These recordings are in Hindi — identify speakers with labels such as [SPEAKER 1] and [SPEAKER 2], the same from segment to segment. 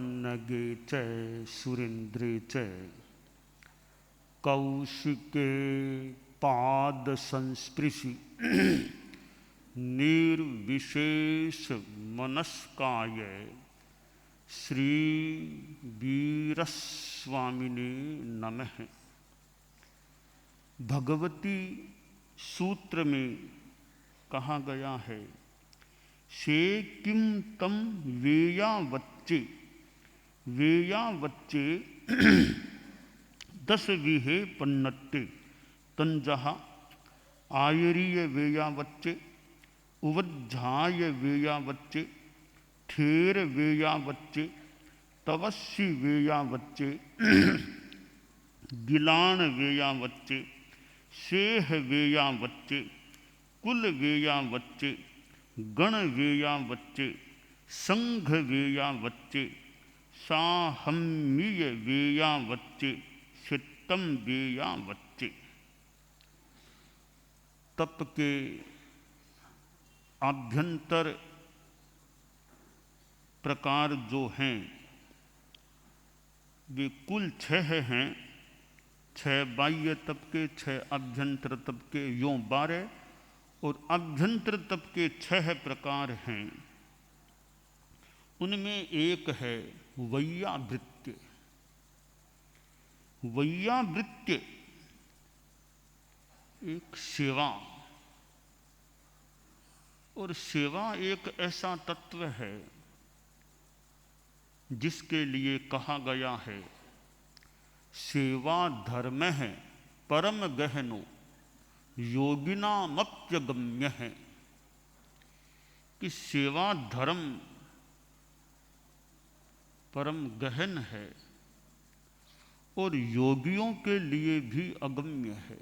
[SPEAKER 1] पन्नगे च सुरेन्द्रे च कौशिके पाद संस्पृशि निर्विशेष मनस्काय श्री वीरस्वामिने नमः। भगवती सूत्र में कहा गया है, शे किम तम वेयावच्चे, वेयावच्चे दस विहे पन्नट्टे तंजः आयरीय वेयावच्चे उवज्झाय वेयावच्चे ठेर वेयावच्चे तवस्सी वेयावच्चे गिलान वेयावच्चे शेह वेयावच्चे कुल वेयावच्चे गण वेयावच्चे संघ वेयावच्चे साहम्मीय वेयावच्चे शित्तम वेयावच्चे। तप के आभ्यंतर प्रकार जो हैं वे कुल 6 हैं। 6 बाह्य तप के, 6 आभ्यंतर तप के, यों 12 और आभ्यंतर तप के 6 प्रकार हैं। उनमें एक है वैयावृत्य। वैयावृत्य एक सेवा, और सेवा एक ऐसा तत्व है जिसके लिए कहा गया है, सेवा धर्म है परम गहनो योगिनामप्यगम्य है। कि सेवा धर्म परम गहन है और योगियों के लिए भी अगम्य है।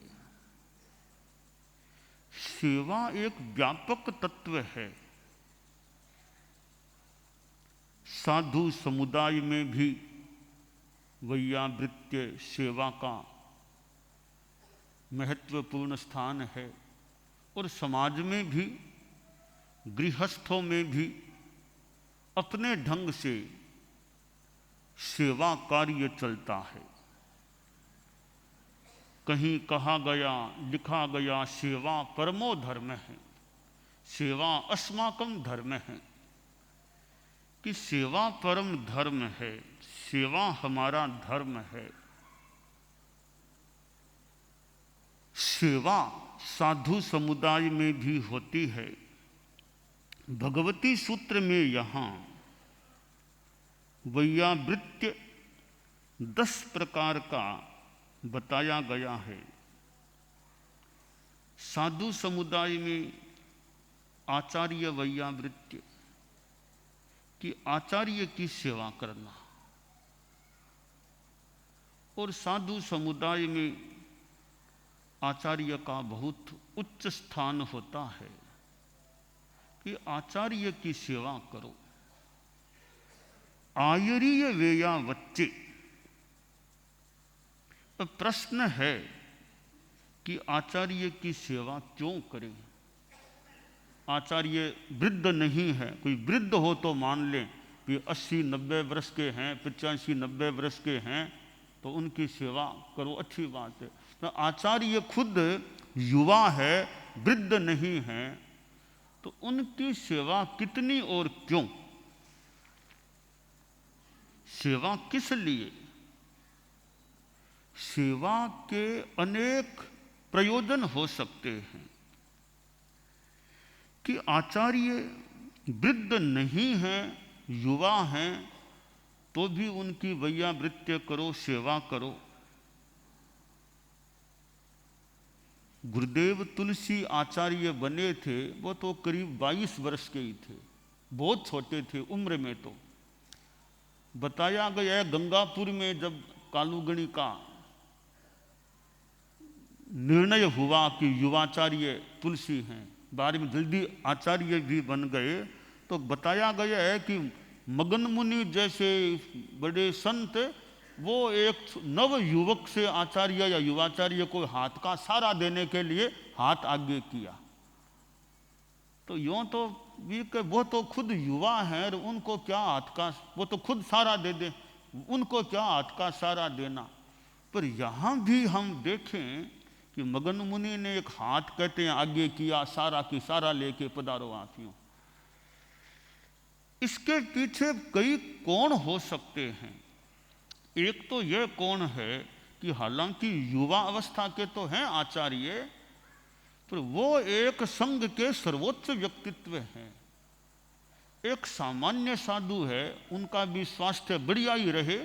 [SPEAKER 1] सेवा एक व्यापक तत्व है। साधु समुदाय में भी वैयावृत्य सेवा का महत्वपूर्ण स्थान है और समाज में भी, गृहस्थों में भी अपने ढंग से सेवा कार्य चलता है। कहीं कहा गया, लिखा गया, सेवा परमो धर्म है, सेवा अस्माकं धर्म है। कि सेवा परम धर्म है, सेवा हमारा धर्म है। सेवा साधु समुदाय में भी होती है। भगवती सूत्र में यहाँ वैयावृत्य 10 प्रकार का बताया गया है। साधु समुदाय में आचार्य वैयावृत्य कि आचार्य की सेवा करना, और साधु समुदाय में आचार्य का बहुत उच्च स्थान होता है कि आचार्य की सेवा करो। आयरीय वेयावच्चे, प्रश्न है कि आचार्य की सेवा क्यों करें। आचार्य वृद्ध नहीं है। कोई वृद्ध हो तो मान लें कि 80-90 वर्ष के हैं, 85-90 वर्ष के हैं, तो उनकी सेवा करो, अच्छी बात है। तो आचार्य खुद युवा है, वृद्ध नहीं है, तो उनकी सेवा कितनी और क्यों। सेवा किस लिए। सेवा के अनेक प्रयोजन हो सकते हैं। कि आचार्य वृद्ध नहीं हैं, युवा हैं, तो भी उनकी वैयावृत्य करो, सेवा करो। गुरुदेव तुलसी आचार्य बने थे, वो तो करीब 22 वर्ष के ही थे, बहुत छोटे थे उम्र में। तो बताया गया है गंगापुर में जब कालूगणी का निर्णय हुआ कि युवाचार्य तुलसी हैं, बाद में जल्दी आचार्य भी बन गए, तो बताया गया है कि मगन मुनि जैसे बड़े संत वो एक नव युवक से आचार्य या युवाचार्य को हाथ का सहारा देने के लिए हाथ आगे किया। तो यूँ तो वो तो खुद युवा हैं और उनको क्या हाथ का, वो तो खुद सारा दे दे, उनको क्या हाथ का सारा देना। पर यहाँ भी हम देखें कि मगन मुनि ने एक हाथ कहते हैं आगे किया, सारा की सारा लेके पधारो हाथियों। इसके पीछे कई कोण हो सकते हैं। एक तो यह कोण है कि हालांकि युवा अवस्था के तो हैं आचार्य, पर वो एक संघ के सर्वोच्च व्यक्तित्व हैं। एक सामान्य साधु है, उनका भी स्वास्थ्य बढ़िया ही रहे,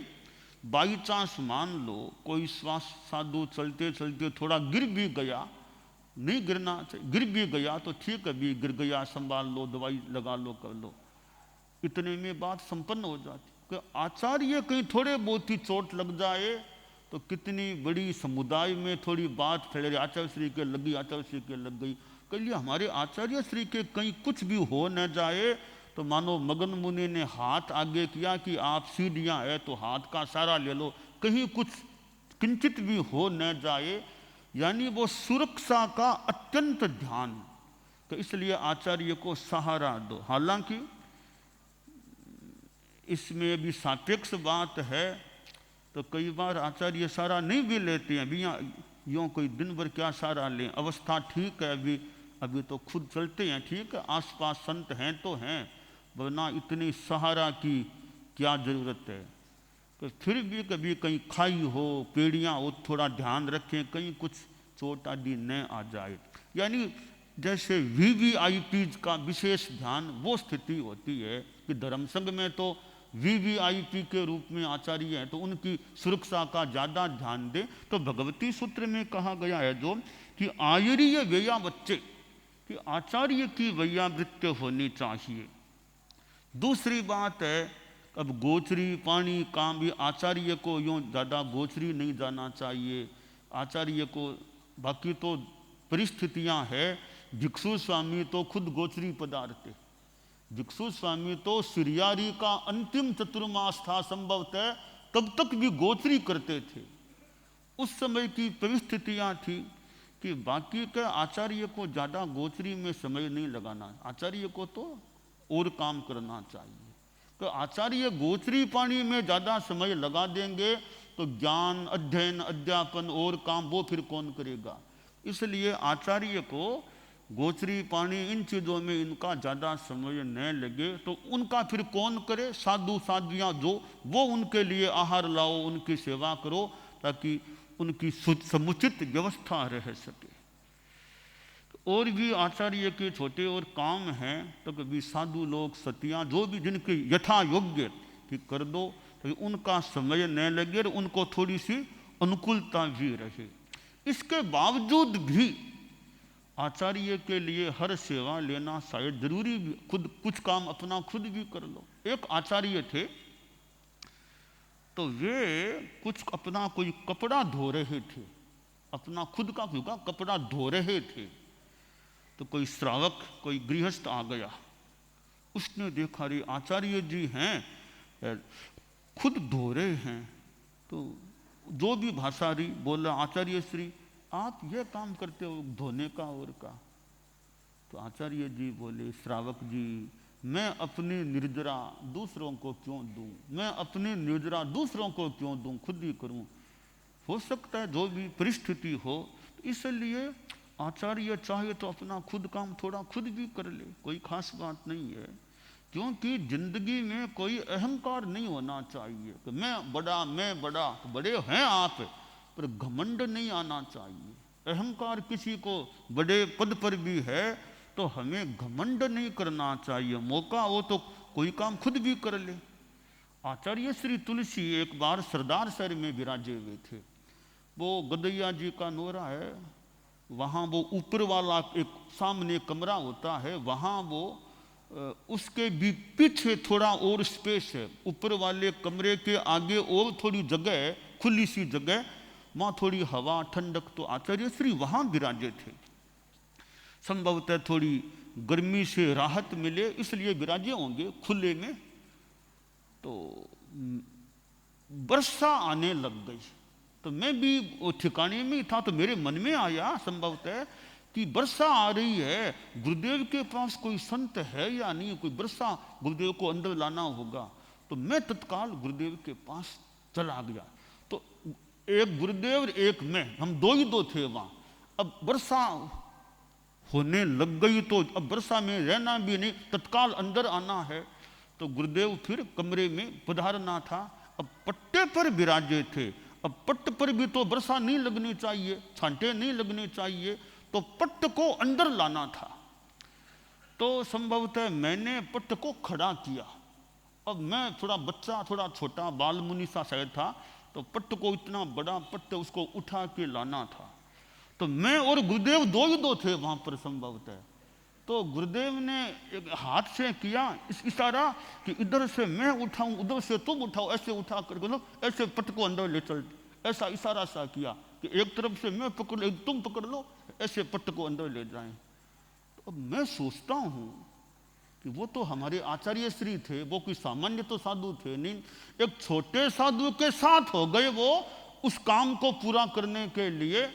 [SPEAKER 1] बाई चांस मान लो कोई साधु चलते चलते थोड़ा गिर भी गया, नहीं गिरना चाहिए, गिर भी गया तो ठीक है, भी गिर गया संभाल लो, दवाई लगा लो, कर लो, इतने में बात संपन्न हो जाती। कि आचार्य कहीं थोड़े बहुत ही चोट लग जाए तो कितनी बड़ी समुदाय में थोड़ी बात फैल रही, आचार्य श्री के लगी, आचार्य श्री के लग गई। कहिए हमारे आचार्य श्री के कहीं कुछ भी हो न जाए तो मानो मगन मुनि ने हाथ आगे किया कि आप सीढ़ियाँ है तो हाथ का सहारा ले लो, कहीं कुछ किंचित भी हो न जाए, यानी वो सुरक्षा का अत्यंत ध्यान। तो इसलिए आचार्य को सहारा दो। हालांकि इसमें भी सापेक्ष बात है, तो कई बार आचार्य सहारा नहीं भी लेते हैं, अभी यूँ कोई दिन भर क्या सहारा लें, अवस्था ठीक है, अभी तो खुद चलते हैं, ठीक है, आसपास संत हैं तो हैं, वरना इतनी सहारा की क्या ज़रूरत है। तो फिर भी कभी कहीं खाई हो, पेड़ियाँ हो, थोड़ा ध्यान रखें कहीं कुछ चोट आदि न आ जाए। यानी जैसे VVIP का विशेष ध्यान वो स्थिति होती है कि धर्म संघ में तो VVIP के रूप में आचार्य हैं तो उनकी सुरक्षा का ज़्यादा ध्यान दें। तो भगवती सूत्र में कहा गया है जो कि आयरीय व्ययावच्चे, कि आचार्य की वैयावृत्ति होनी चाहिए। दूसरी बात है, अब गोचरी पानी काम भी आचार्य को यूँ ज़्यादा गोचरी नहीं जाना चाहिए आचार्य को। बाकी तो परिस्थितियाँ है, भिक्षु स्वामी तो खुद गोचरी पदार्थ है, भिक्षु स्वामी तो सिरियारी का अंतिम चतुर्मास था संभवतः, तब तक भी गोचरी करते थे। उस समय की परिस्थितियाँ थी कि बाकी के आचार्य को ज़्यादा गोचरी में समय नहीं लगाना, आचार्य को तो और काम करना चाहिए। तो आचार्य गोचरी पानी में ज़्यादा समय लगा देंगे तो ज्ञान, अध्ययन, अध्यापन और काम वो फिर कौन करेगा। इसलिए आचार्य को गोचरी पानी इन चीज़ों में इनका ज़्यादा समय न लगे तो उनका फिर कौन करे, साधु साध्वियाँ जो, वो उनके लिए आहार लाओ, उनकी सेवा करो ताकि उनकी समुचित व्यवस्था रह सके। और भी आचार्य के छोटे और काम हैं, तो कभी साधु लोग सतियाँ जो भी जिनके यथा योग्य कि कर दो तो उनका समय न लगे और उनको थोड़ी सी अनुकूलता भी रहे। इसके बावजूद भी आचार्य के लिए हर सेवा लेना शायद जरूरी भी, खुद कुछ काम अपना खुद भी कर लो। एक आचार्य थे तो वे कुछ अपना कोई कपड़ा धो रहे थे, अपना खुद का कपड़ा धो रहे थे, तो कोई श्रावक, कोई गृहस्थ आ गया, उसने देखा रे आचार्य जी हैं खुद धो रहे हैं, तो जो भी भाषा रही बोला आचार्य श्री आप ये काम करते हो धोने का और का। तो आचार्य जी बोले श्रावक जी मैं अपनी निर्जरा दूसरों को क्यों दूं, मैं अपनी निर्जरा दूसरों को क्यों दूं, खुद ही करूं। हो सकता है जो भी परिस्थिति हो, इसलिए आचार्य चाहे तो अपना खुद काम थोड़ा खुद भी कर ले, कोई खास बात नहीं है। क्योंकि जिंदगी में कोई अहंकार नहीं होना चाहिए कि मैं बड़ा, तो बड़े हैं आप, पर घमंड नहीं आना चाहिए। अहंकार किसी को बड़े पद पर भी है तो हमें घमंड नहीं करना चाहिए, मौका हो तो कोई काम खुद भी कर ले। आचार्य श्री तुलसी एक बार सरदार शहर में विराजे हुए थे, वो गदैया जी का नोरा है, वहाँ वो ऊपर वाला एक सामने कमरा होता है, वहाँ वो उसके भी पीछे थोड़ा और स्पेस है, ऊपर वाले कमरे के आगे और थोड़ी जगह है, खुली सी जगह, वहाँ थोड़ी हवा ठंडक, तो आचार्य श्री वहाँ विराजे थे। संभवतः थोड़ी गर्मी से राहत मिले इसलिए विराजे होंगे खुले में। तो वर्षा आने लग गई, तो मैं भी वो ठिकाने में था, तो मेरे मन में आया संभवतः कि वर्षा आ रही है, गुरुदेव के पास कोई संत है या नहीं, कोई वर्षा गुरुदेव को अंदर लाना होगा। तो मैं तत्काल गुरुदेव के पास चला गया। तो एक गुरुदेव एक मैं, हम दो थे वहाँ। अब वर्षा होने लग गई तो अब वर्षा में रहना भी नहीं, तत्काल अंदर आना है। तो गुरुदेव फिर कमरे में पधारना था। अब पट्टे पर विराजे थे। अब पट्ट पर भी तो वर्षा नहीं लगनी चाहिए, छांटे नहीं लगने चाहिए, तो पट्ट को अंदर लाना था। तो संभवतः मैंने पट्ट को खड़ा किया। अब मैं थोड़ा बच्चा, थोड़ा छोटा बाल मुनि सा शायद था, तो पट्ट को, इतना बड़ा पट्ट, उसको उठा के लाना था। तो मैं और गुरुदेव दो थे वहां पर संभवतः। तो गुरुदेव ने एक हाथ से किया इशारा कि इधर से मैं उठाऊं, उधर से तुम उठाओ, ऐसे उठा करके लो, ऐसे पट्ट को अंदर ले चल, ऐसा इशारा सा किया कि एक तरफ से मैं पकड़ लो, तुम पकड़ लो, ऐसे पट्ट को अंदर ले जाएं। तो अब मैं सोचता हूं कि वो तो हमारे आचार्य श्री थे, वो कोई सामान्य तो साधु थे नहीं, एक छोटे साधु के साथ हो गए वो उस काम को पूरा करने के लिए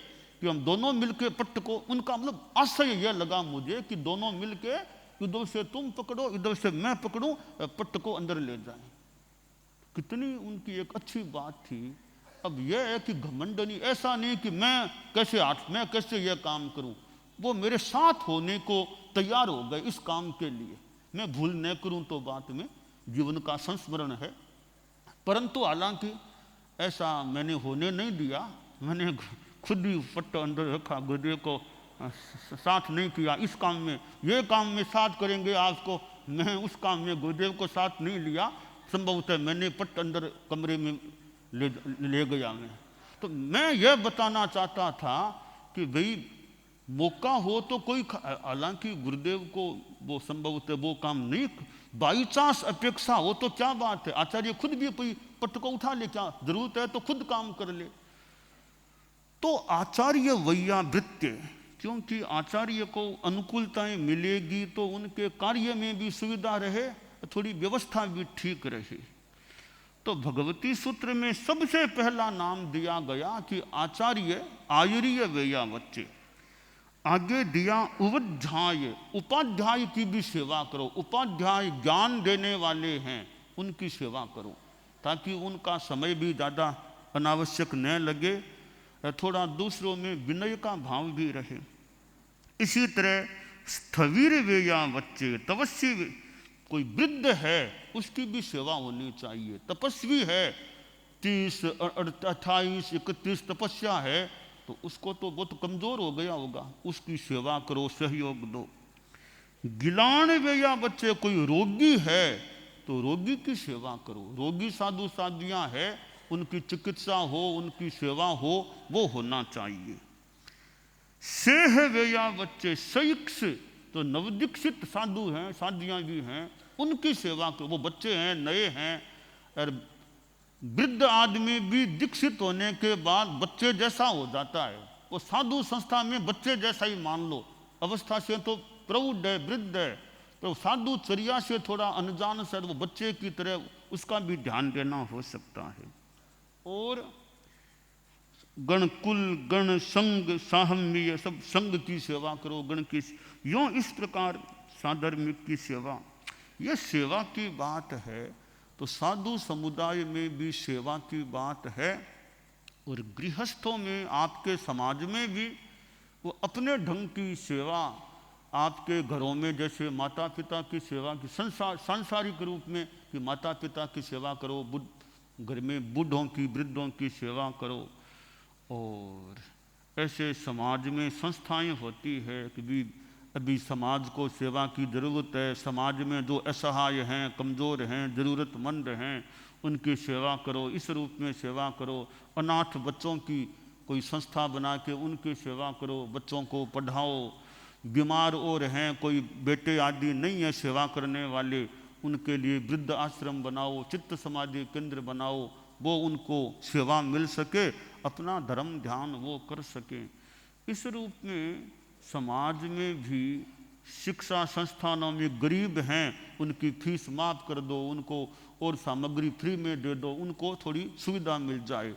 [SPEAKER 1] कि हम दोनों मिलके पट्ट को, उनका मतलब आशय यह लगा मुझे कि दोनों मिलके इधर से तुम पकड़ो, इधर से मैं पकड़ूं, पट्ट को अंदर ले जाएं। कितनी उनकी एक अच्छी बात थी। अब यह है कि घमंड नहीं, ऐसा नहीं कि मैं कैसे यह काम करूं, वो मेरे साथ होने को तैयार हो गए इस काम के लिए। मैं भूल न करूं तो बात में जीवन का संस्मरण है, परंतु हालांकि ऐसा मैंने होने नहीं दिया। मैंने खुद ही पट्ट अंदर रखा, गुरुदेव को साथ नहीं किया इस काम में, ये काम में साथ करेंगे आपको, मैं उस काम में गुरुदेव को साथ नहीं लिया। संभवतः मैंने पट्ट अंदर कमरे में ले गया मैं। तो मैं यह बताना चाहता था कि भाई मौका हो तो कोई, हालांकि गुरुदेव को वो संभवतः वो काम नहीं, बाई चांस अपेक्षा हो तो क्या बात है, आचार्य खुद भी कोई पट्ट को उठा ले, क्या जरूरत है तो खुद काम कर ले। तो आचार्य वैयावृत्य, क्योंकि आचार्य को अनुकूलताएं मिलेगी तो उनके कार्य में भी सुविधा रहे, थोड़ी व्यवस्था भी ठीक रहे। तो भगवती सूत्र में सबसे पहला नाम दिया गया कि आचार्य आयुर्य वैयावृत्य। आगे दिया उपाध्याय, उपाध्याय की भी सेवा करो, उपाध्याय ज्ञान देने वाले हैं उनकी सेवा करो, ताकि उनका समय भी ज़्यादा अनावश्यक न लगे, थोड़ा दूसरों में विनय का भाव भी रहे। इसी तरह स्थविर वैयावृत्य, तपस्वी, कोई वृद्ध है उसकी भी सेवा होनी चाहिए। तपस्वी है, 30, 28, 31 तपस्या है, तो उसको तो बहुत कमजोर हो गया होगा, उसकी सेवा करो, सहयोग दो। गिलान वैयावृत्य, कोई रोगी है तो रोगी की सेवा करो, रोगी साधु साधियां है, उनकी चिकित्सा हो, उनकी सेवा हो, वो होना चाहिए। सेह वैयावृत्य, सैक्ष, तो नवदीक्षित साधु हैं, साधियां भी हैं, उनकी सेवा करो, वो बच्चे हैं, नए हैं। और वृद्ध आदमी भी दीक्षित होने के बाद बच्चे जैसा हो जाता है, वो साधु संस्था में बच्चे जैसा ही मान लो, अवस्था से तो प्रौढ़ है, वृद्ध है, तो साधु चर्या से थोड़ा अनजान से वो बच्चे की तरह, उसका भी ध्यान देना हो सकता है। और गण कुल, गण संग, साहम्य, सब संग की सेवा करो, गण की, यूं इस प्रकार साधर्मिक की सेवा। यह सेवा की बात है तो साधु समुदाय में भी सेवा की बात है, और गृहस्थों में, आपके समाज में भी वो अपने ढंग की सेवा, आपके घरों में जैसे माता पिता की सेवा की, सांसारिक रूप में कि माता पिता की सेवा करो, घर में बूढ़ों की, वृद्धों की सेवा करो। और ऐसे समाज में संस्थाएं होती है कि भी अभी समाज को सेवा की ज़रूरत है, समाज में जो असहाय हैं, कमज़ोर हैं, ज़रूरतमंद हैं, उनकी सेवा करो, इस रूप में सेवा करो। अनाथ बच्चों की कोई संस्था बना के उनकी सेवा करो, बच्चों को पढ़ाओ। बीमार और हैं, कोई बेटे आदि नहीं है सेवा करने वाले, उनके लिए वृद्ध आश्रम बनाओ, चित्त समाधि केंद्र बनाओ, वो उनको सेवा मिल सके, अपना धर्म ध्यान वो कर सके। इस रूप में समाज में भी शिक्षा संस्थानों में गरीब हैं, उनकी फीस माफ़ कर दो, उनको और सामग्री फ्री में दे दो, उनको थोड़ी सुविधा मिल जाए।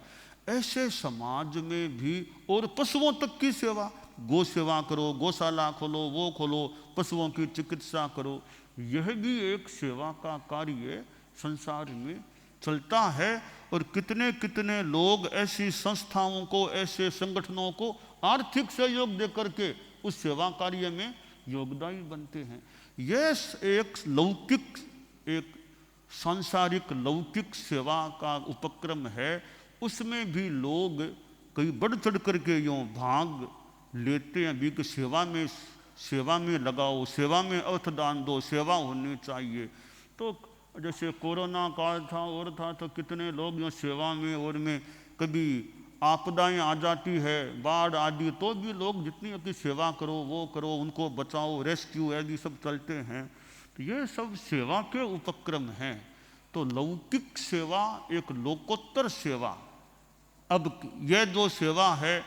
[SPEAKER 1] ऐसे समाज में भी, और पशुओं तक की सेवा, गौ सेवा करो, गौशाला खोलो, वो खोलो, पशुओं की चिकित्सा करो, यह भी एक सेवा का कार्य संसार में चलता है। और कितने कितने लोग ऐसी संस्थाओं को, ऐसे संगठनों को आर्थिक सहयोग दे करके उस सेवा कार्य में योगदायी बनते हैं। यह एक लौकिक, एक सांसारिक लौकिक सेवा का उपक्रम है। उसमें भी लोग कई बढ़ चढ़ करके यूँ भाग लेते हैं भी कि सेवा में लगाओ, सेवा में अर्थदान दो, सेवा होनी चाहिए। तो जैसे कोरोना काल था और था, तो कितने लोग यूँ सेवा में और में, कभी आपदाएं आ जाती है, बाढ़ आदि, तो भी लोग जितनी अपनी सेवा करो, वो करो, उनको बचाओ, रेस्क्यू आदि सब चलते हैं। तो ये सब सेवा के उपक्रम हैं। तो लौकिक सेवा एक लोकोत्तर सेवा। अब यह जो सेवा है,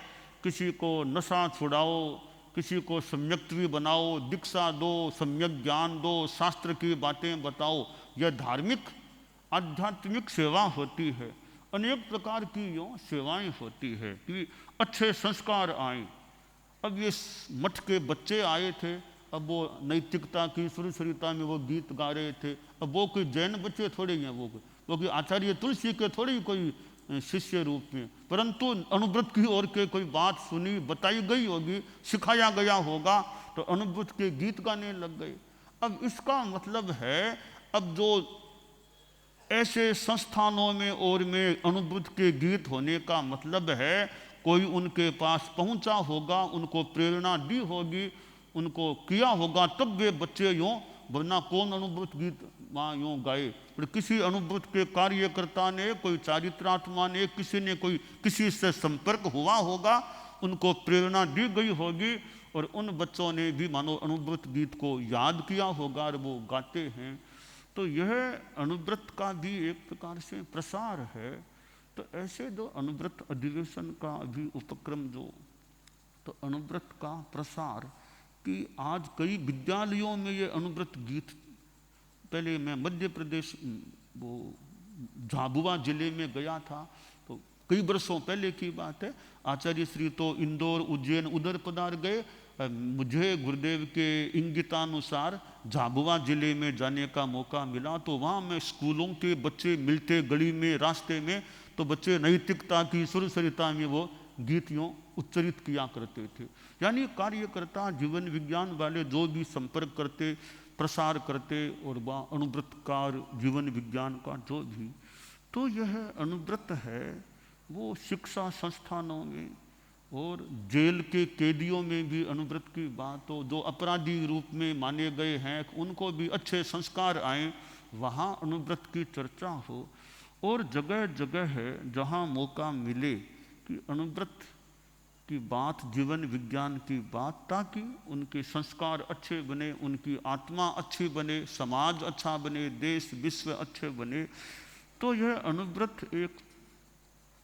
[SPEAKER 1] किसी को नशा छुड़ाओ, किसी को सम्यक्त्वी बनाओ, दीक्षा दो, सम्यक ज्ञान दो, शास्त्र की बातें बताओ, यह धार्मिक आध्यात्मिक सेवा होती है। अनेक प्रकार की यो सेवाएं होती है कि अच्छे संस्कार आए। अब ये मठ के बच्चे आए थे, अब वो नैतिकता की सुरसरिता में वो गीत गा रहे थे। अब वो कोई जैन बच्चे थोड़े हैं, वो कोई आचार्य तुलसी के थोड़े ही कोई शिष्य रूप में, परंतु अनुव्रत की ओर के कोई बात सुनी, बताई गई होगी, सिखाया गया होगा, तो अनुव्रत के गीत गाने लग गए। अब इसका मतलब है, अब जो ऐसे संस्थानों में और में अनुव्रत के गीत होने का मतलब है, कोई उनके पास पहुंचा होगा, उनको प्रेरणा दी होगी, उनको किया होगा, तब वे बच्चे यूँ, वरना कौन अनुव्रत गीत वहाँ यूँ गाए। पर किसी अनुव्रत के कार्यकर्ता ने, कोई चारित्रात्मा ने, किसी ने कोई किसी से संपर्क हुआ होगा, उनको प्रेरणा दी गई होगी, और उन बच्चों ने भी मानो अनुव्रत गीत को याद किया होगा और वो गाते हैं। तो यह अनुव्रत का भी एक प्रकार से प्रसार है। तो ऐसे जो अनुव्रत अधिवेशन का भी उपक्रम जो, तो अनुव्रत का प्रसार कि आज कई विद्यालयों में ये अनुव्रत गीत, पहले मैं मध्य प्रदेश वो झाबुआ जिले में गया था, तो कई वर्षों पहले की बात है, आचार्य श्री तो इंदौर, उज्जैन उधर पधार गए। मुझे गुरुदेव के इंगितानुसार झाबुआ जिले में जाने का मौका मिला, तो वहाँ मैं स्कूलों के बच्चे मिलते गली में, रास्ते में, तो बच्चे नैतिकता की सुरसरिता में वो गीत यूँ उच्चरित किया करते थे। यानी कार्यकर्ता, जीवन विज्ञान वाले जो भी संपर्क करते, प्रसार करते, और वह अनुव्रतकार जीवन विज्ञान का जो भी, तो यह अनुव्रत है वो शिक्षा संस्थानों में और जेल के कैदियों में भी अनुव्रत की बात हो, जो अपराधी रूप में माने गए हैं उनको भी अच्छे संस्कार आए, वहाँ अनुव्रत की चर्चा हो। और जगह जगह है जहाँ मौका मिले कि अनुव्रत की बात, जीवन विज्ञान की बात, ताकि उनके संस्कार अच्छे बने, उनकी आत्मा अच्छी बने, समाज अच्छा बने, देश विश्व अच्छे बने। तो यह अनुव्रत एक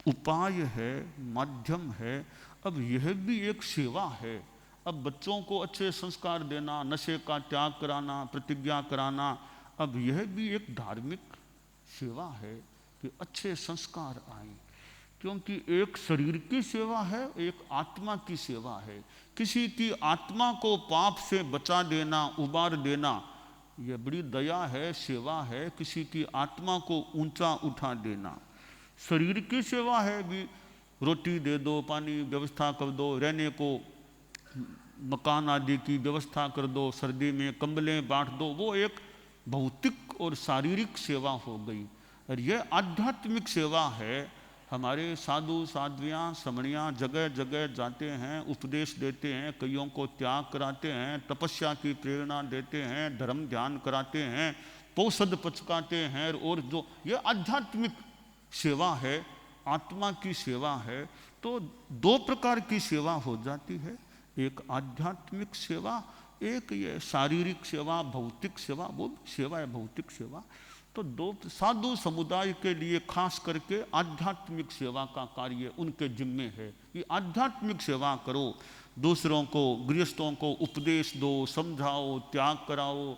[SPEAKER 1] उपाय है, माध्यम है। अब यह भी एक सेवा है। अब बच्चों को अच्छे संस्कार देना, नशे का त्याग कराना, प्रतिज्ञा कराना, अब यह भी एक धार्मिक सेवा है कि अच्छे संस्कार आए। क्योंकि एक शरीर की सेवा है, एक आत्मा की सेवा है। किसी की आत्मा को पाप से बचा देना, उबार देना, यह बड़ी दया है, सेवा है। किसी की आत्मा को ऊंचा उठा देना। शरीर की सेवा है भी, रोटी दे दो, पानी व्यवस्था कर दो, रहने को मकान आदि की व्यवस्था कर दो, सर्दी में कंबलें बांट दो, वो एक भौतिक और शारीरिक सेवा हो गई। और यह आध्यात्मिक सेवा है। हमारे साधु साध्वियाँ समणियाँ जगह जगह जाते हैं, उपदेश देते हैं, कईयों को त्याग कराते हैं, तपस्या की प्रेरणा देते हैं, धर्म ध्यान कराते हैं, पौषध पचकाते हैं। और जो यह आध्यात्मिक सेवा है, आत्मा की सेवा है। तो दो प्रकार की सेवा हो जाती है, एक आध्यात्मिक सेवा, एक ये शारीरिक सेवा, भौतिक सेवा। वो सेवा है भौतिक सेवा। तो दो साधु समुदाय के लिए खास करके आध्यात्मिक सेवा का कार्य उनके जिम्मे है कि आध्यात्मिक सेवा करो, दूसरों को, गृहस्थों को उपदेश दो, समझाओ, त्याग कराओ,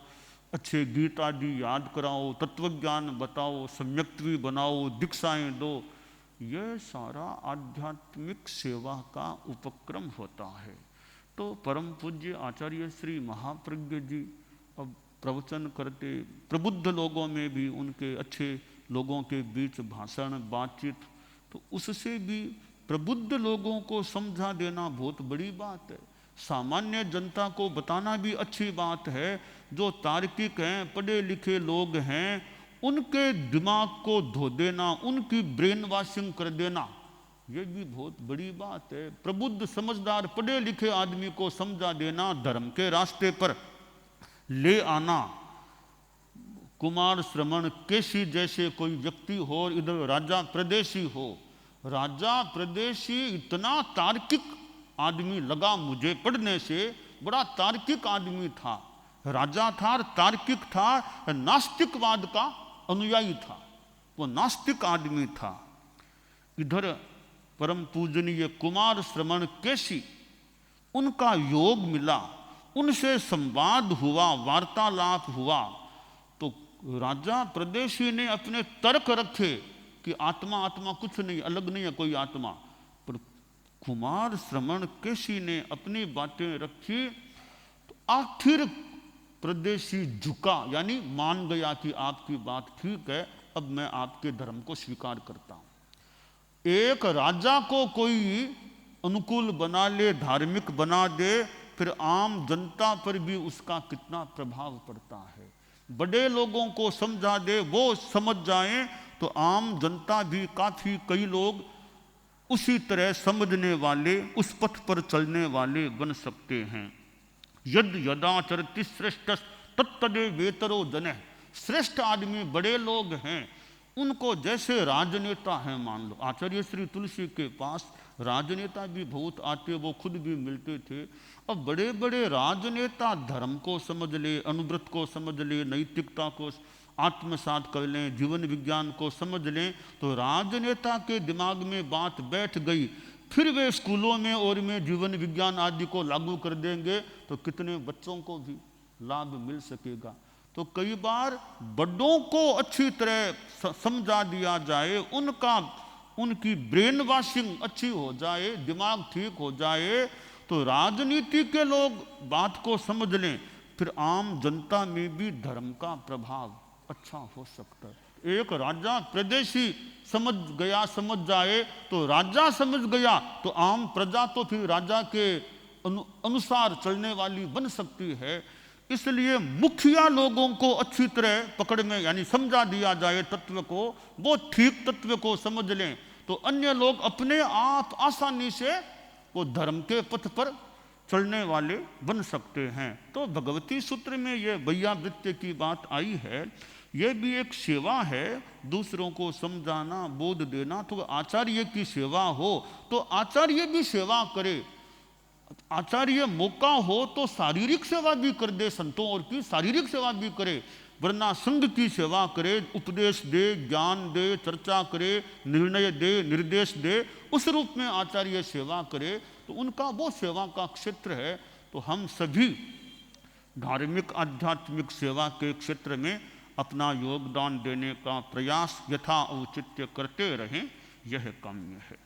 [SPEAKER 1] अच्छे गीत आदि याद कराओ, तत्वज्ञान बताओ, सम्यक्त्वी बनाओ, दीक्षाएं दो। यह सारा आध्यात्मिक सेवा का उपक्रम होता है। तो परम पूज्य आचार्य श्री महाप्रज्ञ जी अब प्रवचन करते, प्रबुद्ध लोगों में भी उनके अच्छे लोगों के बीच भाषण बातचीत, तो उससे भी प्रबुद्ध लोगों को समझा देना बहुत बड़ी बात है। सामान्य जनता को बताना भी अच्छी बात है। जो तार्किक हैं, पढ़े लिखे लोग हैं, उनके दिमाग को धो देना, उनकी ब्रेन वॉशिंग कर देना, ये भी बहुत बड़ी बात है। प्रबुद्ध समझदार पढ़े लिखे आदमी को समझा देना, धर्म के रास्ते पर ले आना। कुमार श्रवण केसी जैसे कोई व्यक्ति हो, इधर राजा प्रदेशी हो, राजा प्रदेशी इतना तार्किक आदमी लगा मुझे पढ़ने से, बड़ा तार्किक आदमी था, राजा था, तार्किक था, नास्तिकवाद का अनुयायी था, वो नास्तिक आदमी था। इधर परम पूजनीय कुमार श्रवण केसी, उनका योग मिला, उनसे संवाद हुआ, वार्तालाप हुआ, तो राजा प्रदेशी ने अपने तर्क रखे कि आत्मा आत्मा कुछ नहीं, अलग नहीं है कोई आत्मा, पर कुमार श्रवण केसी ने अपनी बातें रखी, तो आखिर प्रदेशी झुका, यानी मान गया कि आपकी बात ठीक है, अब मैं आपके धर्म को स्वीकार करता हूं। एक राजा को कोई अनुकूल बना ले, धार्मिक बना दे, फिर आम जनता पर भी उसका कितना प्रभाव पड़ता है। बड़े लोगों को समझा दे, वो समझ जाएं, तो आम जनता भी काफी, कई लोग उसी तरह समझने वाले, उस पथ पर चलने वाले बन सकते हैं। यद यदाचरति श्रेष्ठ तत्तदे वेतरो जनः। श्रेष्ठ आदमी बड़े लोग हैं, उनको जैसे राजनेता हैं, मान लो आचार्य श्री तुलसी के पास राजनेता भी बहुत आते, वो खुद भी मिलते थे। अब बड़े बड़े राजनेता धर्म को समझ ले, अनुव्रत को समझ ले, नैतिकता को आत्मसात कर लें, जीवन विज्ञान को समझ लें, तो राजनेता के दिमाग में बात बैठ गई, फिर वे स्कूलों में और में जीवन विज्ञान आदि को लागू कर देंगे, तो कितने बच्चों को भी लाभ मिल सकेगा। तो कई बार बड़ों को अच्छी तरह समझा दिया जाए, उनकी ब्रेन वॉशिंग अच्छी हो जाए, दिमाग ठीक हो जाए, तो राजनीति के लोग बात को समझ लें, फिर आम जनता में भी धर्म का प्रभाव अच्छा हो सकता है। एक राजा प्रदेशी समझ गया, समझ जाए, तो राजा समझ गया, तो आम प्रजा तो फिर राजा के अनुसार चलने वाली बन सकती है। इसलिए मुखिया लोगों को अच्छी तरह पकड़ में, यानी समझा दिया जाए तत्व को, वो ठीक तत्व को समझ लें, तो अन्य लोग अपने आप आसानी से वो धर्म के पथ पर चलने वाले बन सकते हैं। तो भगवती सूत्र में ये वैयावृत्य की बात आई है, ये भी एक सेवा है, दूसरों को समझाना, बोध देना। तो आचार्य की सेवा हो तो आचार्य भी सेवा करे, आचार्य मौका हो तो शारीरिक सेवा भी कर दे, संतों और की शारीरिक सेवा भी करे, वरना संघ की सेवा करे, उपदेश दे, ज्ञान दे, चर्चा करे, निर्णय दे, निर्देश दे, उस रूप में आचार्य सेवा करे, तो उनका वो सेवा का क्षेत्र है। तो हम सभी धार्मिक आध्यात्मिक सेवा के क्षेत्र में अपना योगदान देने का प्रयास यथा औचित्य करते रहें, यह काम्य है।